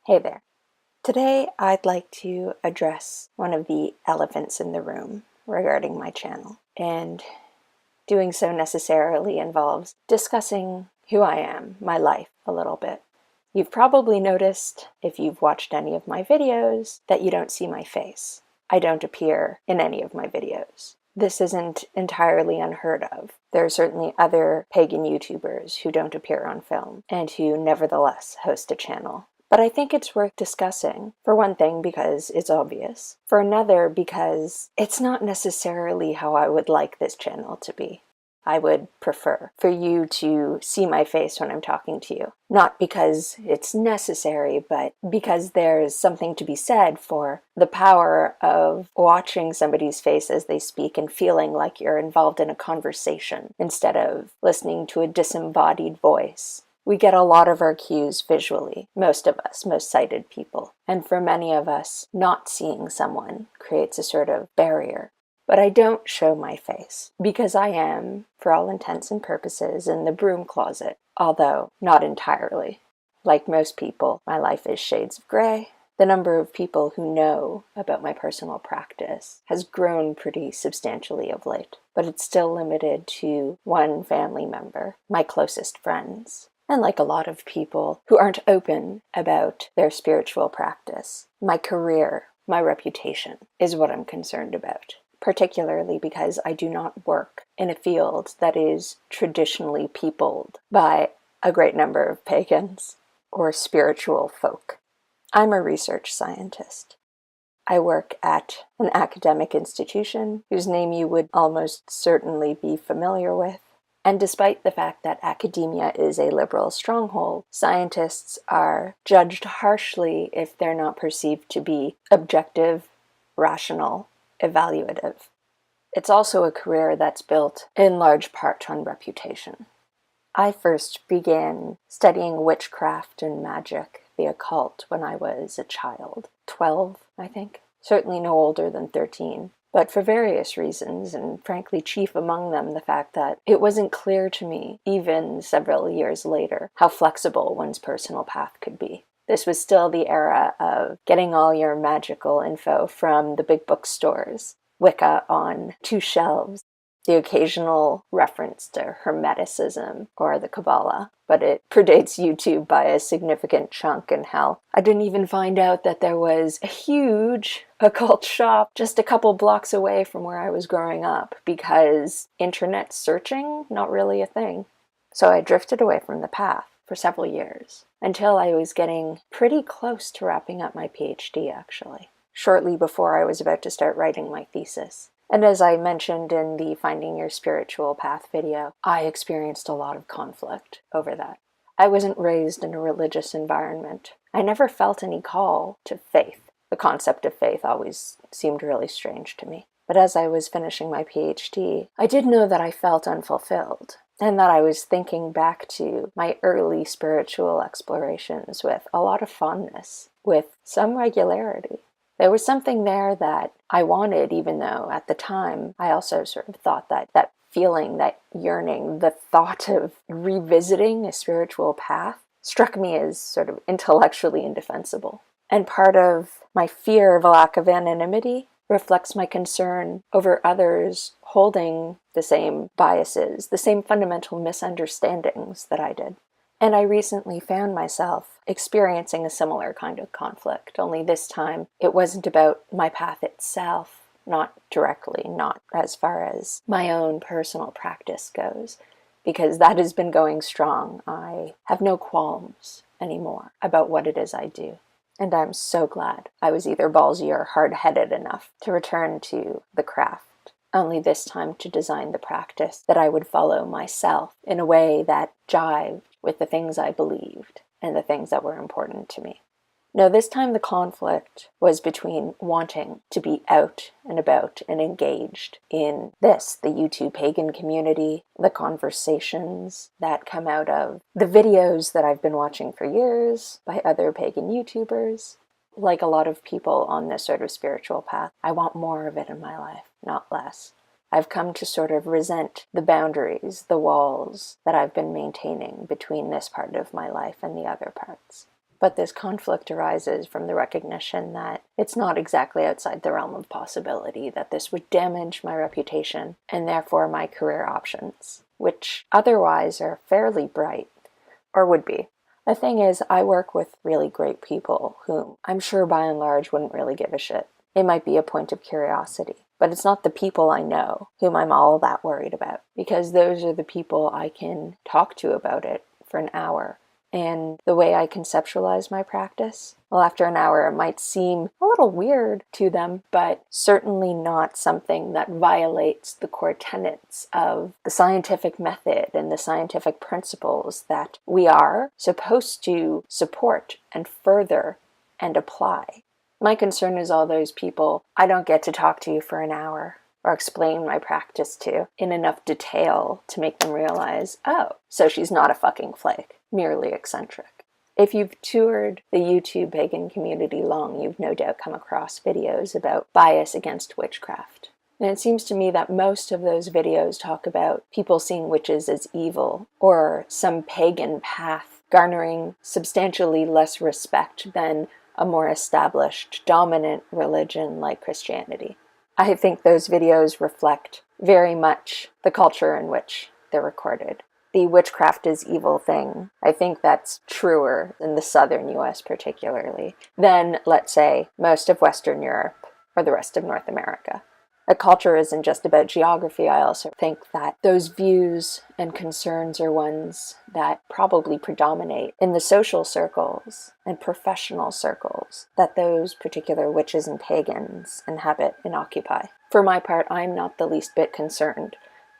Hey there. Today I'd like to address one of the elephants in the room regarding my channel, and doing so necessarily involves discussing who I am, my life, a little bit. You've probably noticed, if you've watched any of my videos, that you don't see my face. I don't appear in any of my videos. This isn't entirely unheard of. There are certainly other pagan YouTubers who don't appear on film, and who nevertheless host a channel. But I think it's worth discussing, for one thing because it's obvious, for another because it's not necessarily how I would like this channel to be. I would prefer for you to see my face when I'm talking to you. Not because it's necessary, but because there's something to be said for the power of watching somebody's face as they speak and feeling like you're involved in a conversation instead of listening to a disembodied voice. We get a lot of our cues visually, most of us, most sighted people. And for many of us, not seeing someone creates a sort of barrier. But I don't show my face, because I am, for all intents and purposes, in the broom closet, although not entirely. Like most people, my life is shades of gray. The number of people who know about my personal practice has grown pretty substantially of late, but it's still limited to one family member, my closest friends. And like a lot of people who aren't open about their spiritual practice, my career, my reputation is what I'm concerned about, particularly because I do not work in a field that is traditionally peopled by a great number of pagans or spiritual folk. I'm a research scientist. I work at an academic institution whose name you would almost certainly be familiar with. And despite the fact that academia is a liberal stronghold, scientists are judged harshly if they're not perceived to be objective, rational, evaluative. It's also a career that's built in large part on reputation. I first began studying witchcraft and magic, the occult, when I was a child, 12, I think. Certainly no older than 13. But for various reasons, and frankly chief among them the fact that it wasn't clear to me, even several years later, how flexible one's personal path could be. This was still the era of getting all your magical info from the big bookstores, Wicca on 2 shelves, the occasional reference to Hermeticism or the Kabbalah, but it predates YouTube by a significant chunk, and hell, I didn't even find out that there was a huge occult shop just a couple blocks away from where I was growing up, because internet searching, not really a thing. So I drifted away from the path for several years, until I was getting pretty close to wrapping up my PhD, actually, shortly before I was about to start writing my thesis. And as I mentioned in the Finding Your Spiritual Path video, I experienced a lot of conflict over that. I wasn't raised in a religious environment. I never felt any call to faith. The concept of faith always seemed really strange to me. But as I was finishing my PhD, I did know that I felt unfulfilled, and that I was thinking back to my early spiritual explorations with a lot of fondness, with some regularity. There was something there that I wanted, even though at the time I also sort of thought that that feeling, that yearning, the thought of revisiting a spiritual path struck me as sort of intellectually indefensible. And part of my fear of a lack of anonymity reflects my concern over others holding the same biases, the same fundamental misunderstandings that I did. And I recently found myself experiencing a similar kind of conflict, only this time it wasn't about my path itself, not directly, not as far as my own personal practice goes, because that has been going strong. I have no qualms anymore about what it is I do. And I'm so glad I was either ballsy or hard-headed enough to return to the craft, only this time to design the practice that I would follow myself in a way that jived with the things I believed and the things that were important to me. No, this time the conflict was between wanting to be out and about and engaged in this, the YouTube pagan community, the conversations that come out of the videos that I've been watching for years by other pagan YouTubers. Like a lot of people on this sort of spiritual path, I want more of it in my life, not less. I've come to sort of resent the boundaries, the walls that I've been maintaining between this part of my life and the other parts. But this conflict arises from the recognition that it's not exactly outside the realm of possibility that this would damage my reputation and therefore my career options, which otherwise are fairly bright, or would be. The thing is, I work with really great people whom I'm sure by and large wouldn't really give a shit. It might be a point of curiosity, but it's not the people I know whom I'm all that worried about, because those are the people I can talk to about it for an hour. And the way I conceptualize my practice, well, after an hour it might seem a little weird to them, but certainly not something that violates the core tenets of the scientific method and the scientific principles that we are supposed to support and further and apply. My concern is all those people I don't get to talk to for an hour or explain my practice to in enough detail to make them realize, oh, so she's not a fucking flake, merely eccentric. If you've toured the YouTube pagan community long, you've no doubt come across videos about bias against witchcraft. And it seems to me that most of those videos talk about people seeing witches as evil, or some pagan path garnering substantially less respect than a more established, dominant religion like Christianity. I think those videos reflect very much the culture in which they're recorded. The witchcraft is evil thing, I think that's truer in the southern US particularly than, let's say, most of Western Europe or the rest of North America. A culture isn't just about geography. I also think that those views and concerns are ones that probably predominate in the social circles and professional circles that those particular witches and pagans inhabit and occupy. For my part, I'm not the least bit concerned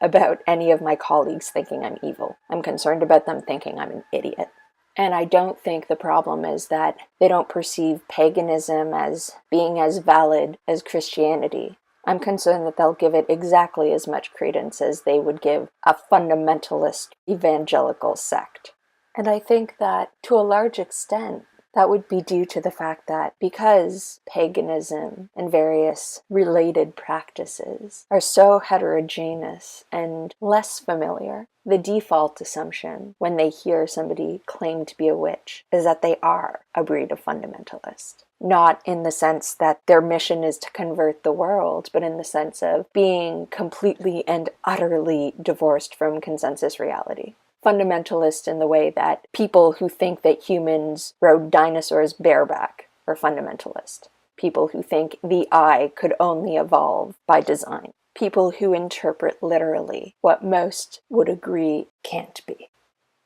about any of my colleagues thinking I'm evil. I'm concerned about them thinking I'm an idiot. And I don't think the problem is that they don't perceive paganism as being as valid as Christianity. I'm concerned that they'll give it exactly as much credence as they would give a fundamentalist evangelical sect. And I think that, to a large extent, that would be due to the fact that because paganism and various related practices are so heterogeneous and less familiar, the default assumption when they hear somebody claim to be a witch is that they are a breed of fundamentalist. Not in the sense that their mission is to convert the world, but in the sense of being completely and utterly divorced from consensus reality. Fundamentalist in the way that people who think that humans rode dinosaurs bareback are fundamentalist. People who think the eye could only evolve by design. People who interpret literally what most would agree can't be.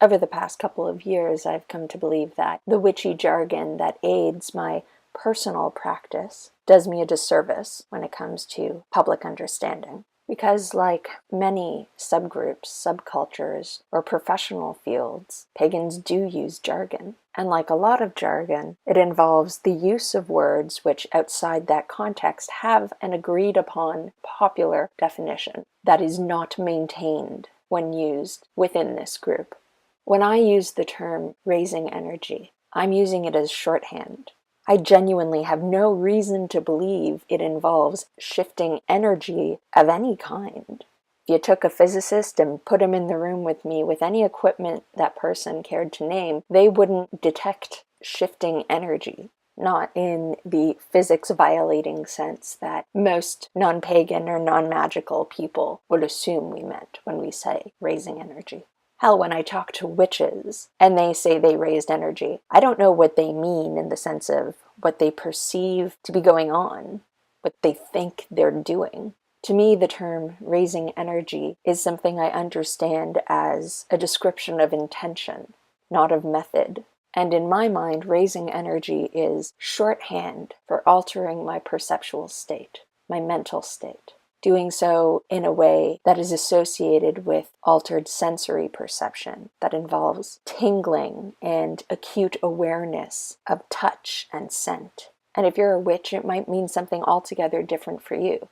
Over the past couple of years, I've come to believe that the witchy jargon that aids my personal practice does me a disservice when it comes to public understanding. Because like many subgroups, subcultures, or professional fields, pagans do use jargon. And like a lot of jargon, it involves the use of words which outside that context have an agreed upon popular definition that is not maintained when used within this group. When I use the term raising energy, I'm using it as shorthand. I genuinely have no reason to believe it involves shifting energy of any kind. If you took a physicist and put him in the room with me with any equipment that person cared to name, they wouldn't detect shifting energy. Not in the physics-violating sense that most non-pagan or non-magical people would assume we meant when we say raising energy. Hell, when I talk to witches and they say they raised energy, I don't know what they mean in the sense of what they perceive to be going on, what they think they're doing. To me, the term raising energy is something I understand as a description of intention, not of method. And in my mind, raising energy is shorthand for altering my perceptual state, my mental state. Doing so in a way that is associated with altered sensory perception, that involves tingling and acute awareness of touch and scent. And if you're a witch, it might mean something altogether different for you.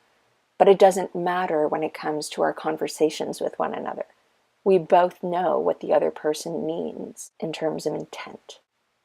But it doesn't matter when it comes to our conversations with one another. We both know what the other person means in terms of intent.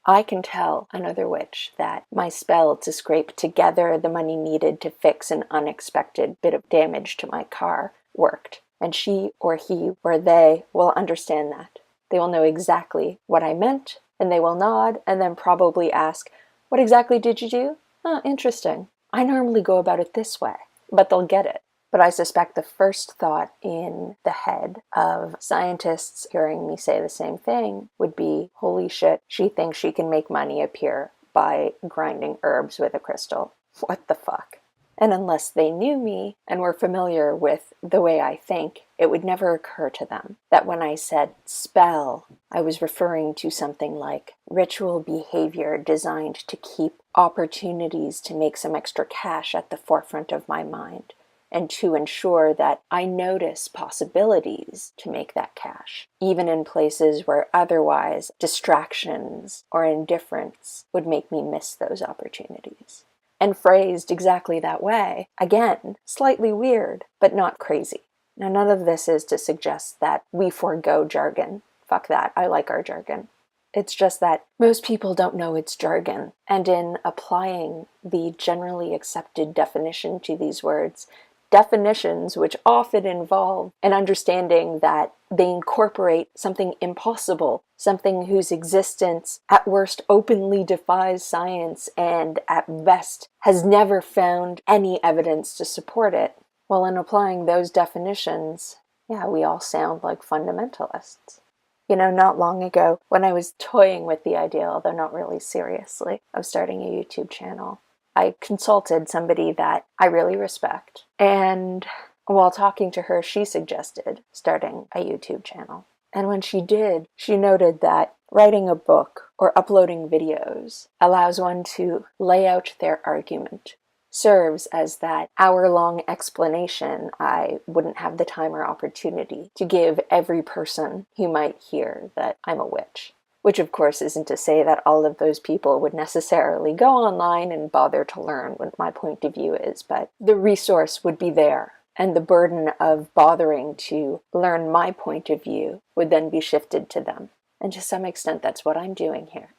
I can tell another witch that my spell to scrape together the money needed to fix an unexpected bit of damage to my car worked, and she or he or they will understand that. They will know exactly what I meant and they will nod and then probably ask, "What exactly did you do? Oh, interesting. I normally go about it this way," but they'll get it. But I suspect the first thought in the head of scientists hearing me say the same thing would be, holy shit, she thinks she can make money appear by grinding herbs with a crystal. What the fuck? And unless they knew me and were familiar with the way I think, it would never occur to them that when I said spell, I was referring to something like ritual behavior designed to keep opportunities to make some extra cash at the forefront of my mind, and to ensure that I notice possibilities to make that cash, even in places where otherwise distractions or indifference would make me miss those opportunities. And phrased exactly that way, again, slightly weird, but not crazy. Now, none of this is to suggest that we forego jargon. Fuck that, I like our jargon. It's just that most people don't know it's jargon, and in applying the generally accepted definition to these words, definitions which often involve an understanding that they incorporate something impossible, something whose existence at worst openly defies science and at best has never found any evidence to support it. Well, in applying those definitions, yeah, we all sound like fundamentalists. You know, not long ago, when I was toying with the idea, although not really seriously, of starting a YouTube channel, I consulted somebody that I really respect, and while talking to her, she suggested starting a YouTube channel. And when she did, she noted that writing a book or uploading videos allows one to lay out their argument, serves as that hour-long explanation I wouldn't have the time or opportunity to give every person who might hear that I'm a witch. Which, of course, isn't to say that all of those people would necessarily go online and bother to learn what my point of view is, but the resource would be there, and the burden of bothering to learn my point of view would then be shifted to them. And to some extent, that's what I'm doing here.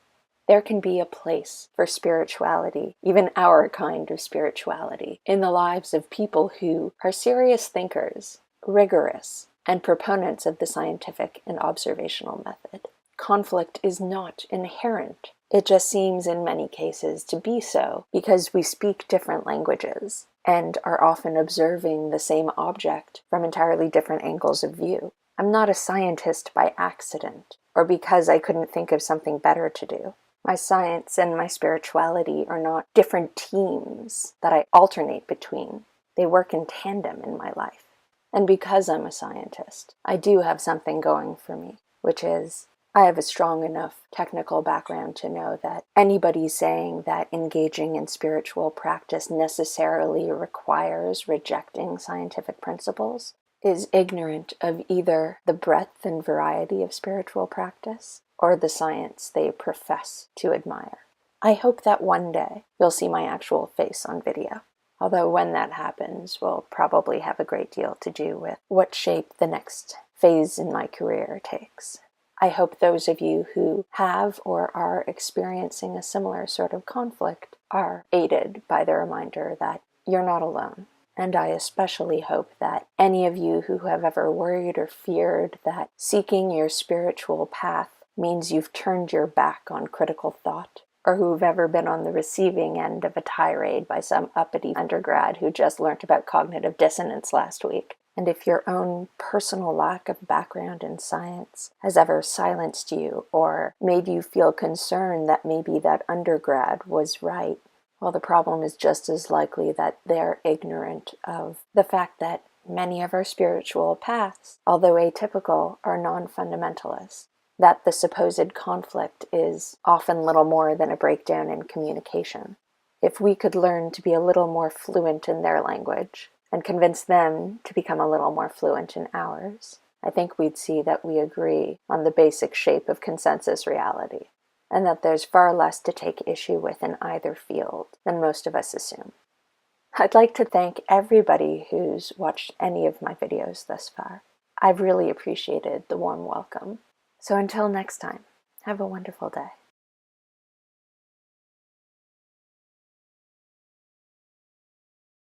There can be a place for spirituality, even our kind of spirituality, in the lives of people who are serious thinkers, rigorous, and proponents of the scientific and observational method. Conflict is not inherent. It just seems in many cases to be so because we speak different languages and are often observing the same object from entirely different angles of view. I'm not a scientist by accident or because I couldn't think of something better to do. My science and my spirituality are not different teams that I alternate between. They work in tandem in my life. And because I'm a scientist, I do have something going for me, which is I have a strong enough technical background to know that anybody saying that engaging in spiritual practice necessarily requires rejecting scientific principles is ignorant of either the breadth and variety of spiritual practice or the science they profess to admire. I hope that one day you'll see my actual face on video, although when that happens will probably have a great deal to do with what shape the next phase in my career takes. I hope those of you who have or are experiencing a similar sort of conflict are aided by the reminder that you're not alone. And I especially hope that any of you who have ever worried or feared that seeking your spiritual path means you've turned your back on critical thought, or who've ever been on the receiving end of a tirade by some uppity undergrad who just learnt about cognitive dissonance last week, and if your own personal lack of background in science has ever silenced you or made you feel concerned that maybe that undergrad was right, well, the problem is just as likely that they're ignorant of the fact that many of our spiritual paths, although atypical, are non-fundamentalist, that the supposed conflict is often little more than a breakdown in communication. If we could learn to be a little more fluent in their language, and convince them to become a little more fluent in ours, I think we'd see that we agree on the basic shape of consensus reality, and that there's far less to take issue with in either field than most of us assume. I'd like to thank everybody who's watched any of my videos thus far. I've really appreciated the warm welcome. So until next time, have a wonderful day.